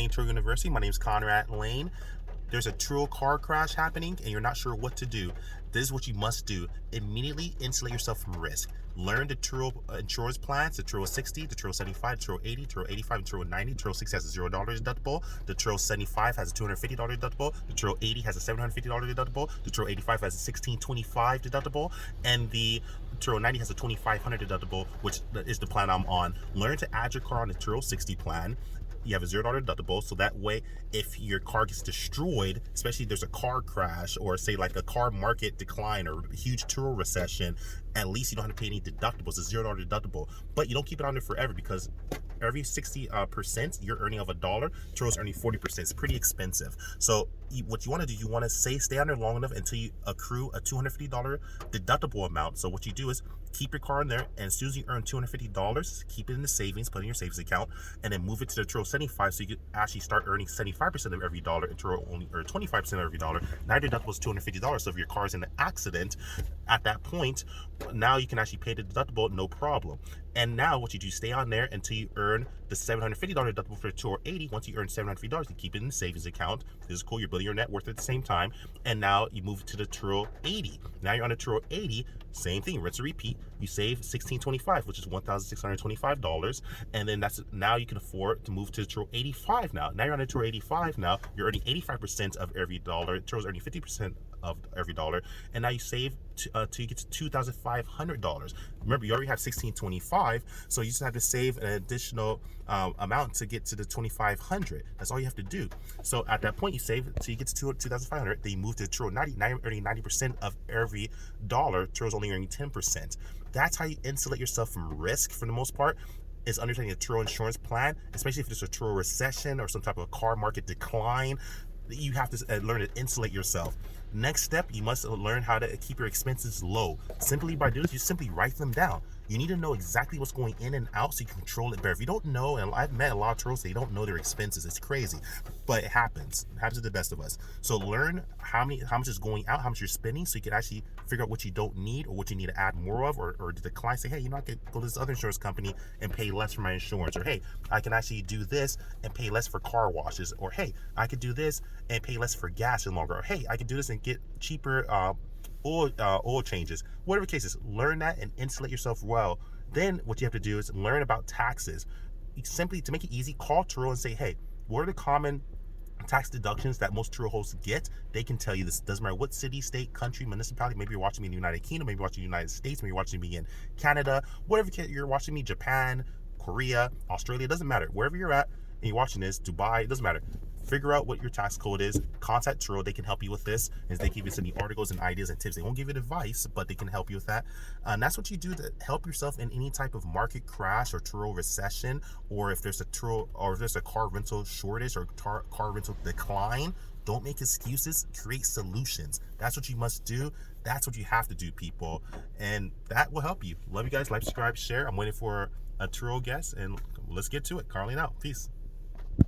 Layn Turo University. My name is Conrad Layn. There's a Turo car crash happening and you're not sure what to do. This is what you must do. Immediately insulate yourself from risk. Learn the Turo insurance plans, the Turo 60, the Turo 75, the Turo 80, Turo 85, and Turo 90. The Turo 60 has a $0 deductible. The Turo 75 has a $250 deductible. The Turo 80 has a $750 deductible. The Turo 85 has a $1,625 deductible. And the Turo 90 has a $2,500 deductible, which is the plan I'm on. Learn to add your car on the Turo 60 plan. You have a $0 deductible, so that way if your car gets destroyed, especially if there's a car crash or say like a car market decline or a huge Turo recession, at least you don't have to pay any deductibles. It's a $0 deductible, but you don't keep it on there forever because every 60% you're earning of $1, Turo's earning 40%. It's pretty expensive. So what you want to do, you want to stay on there long enough until you accrue a $250 deductible amount. So what you do is keep your car in there, and as soon as you earn $250, keep it in the savings, put it in your savings account, and then move it to the Turo 75 so you can actually start earning 75% of every dollar, and Turo only earn 25% of every dollar. Now your deductible is $250. So if your car is in an accident at that point, now you can actually pay the deductible, no problem. And now what you do, stay on there until you earn the $750 deductible for the Turo 80. Once you earn $750, you keep it in the savings account. This is cool. You're building your net worth at the same time. And now you move to the Turo 80. Now you're on the Turo 80. Same thing, rinse and repeat. You save $1,625, which is $1,625, and then now you can afford to move to Turo 85. Now you're on the Turo 85. Now you're earning 85% of every dollar. Turo's earning 50% of every dollar, and now you save till you get to $2,500. Remember, you already have $1,625, so you just have to save an additional amount to get to the $2,500. That's all you have to do. So at that point, you save till you get to $2,500. Then you move to Turo 90. Now you're earning 90% of every dollar. Turo's only earning 10%. That's how you insulate yourself from risk for the most part, is understanding a Turo insurance plan, especially if there's a Turo recession or some type of car market decline. You have to learn to insulate yourself. Next step, you must learn how to keep your expenses low. Simply by doing this, you simply write them down. You need to know exactly what's going in and out so you can control it better. If you don't know, and I've met a lot of Turos, they don't know their expenses. It's crazy, but it happens. It happens to the best of us. So learn how much is going out, how much you're spending, so you can actually figure out what you don't need or what you need to add more of, or decline. Say, hey, you know, I could go to this other insurance company and pay less for my insurance, or hey, I can actually do this and pay less for car washes, or hey, I could do this and pay less for gas and longer, or hey, I could do this and get cheaper oil changes. Whatever the case is, learn that and insulate yourself well. Then what you have to do is learn about taxes. Simply, to make it easy, call Turo and say, hey, what are the common tax deductions that most Turo hosts get? They can tell you this. Doesn't matter what city, state, country, municipality. Maybe you're watching me in the United Kingdom, maybe you're watching the United States, maybe you're watching me in Canada, whatever you're watching me, Japan, Korea, Australia, doesn't matter. Wherever you're at and you're watching this, Dubai, it doesn't matter. Figure out what your tax code is. Contact Turo. They can help you with this, and they give you some articles and ideas and tips. They won't give you advice, but they can help you with that. And that's what you do to help yourself in any type of market crash or Turo recession, or if there's a car rental shortage or car rental decline. Don't make excuses. Create solutions. That's what you must do. That's what you have to do, people, and that will help you. Love you guys. Like, subscribe, share. I'm waiting for a Turo guest, and let's get to it. Carlene out. Peace.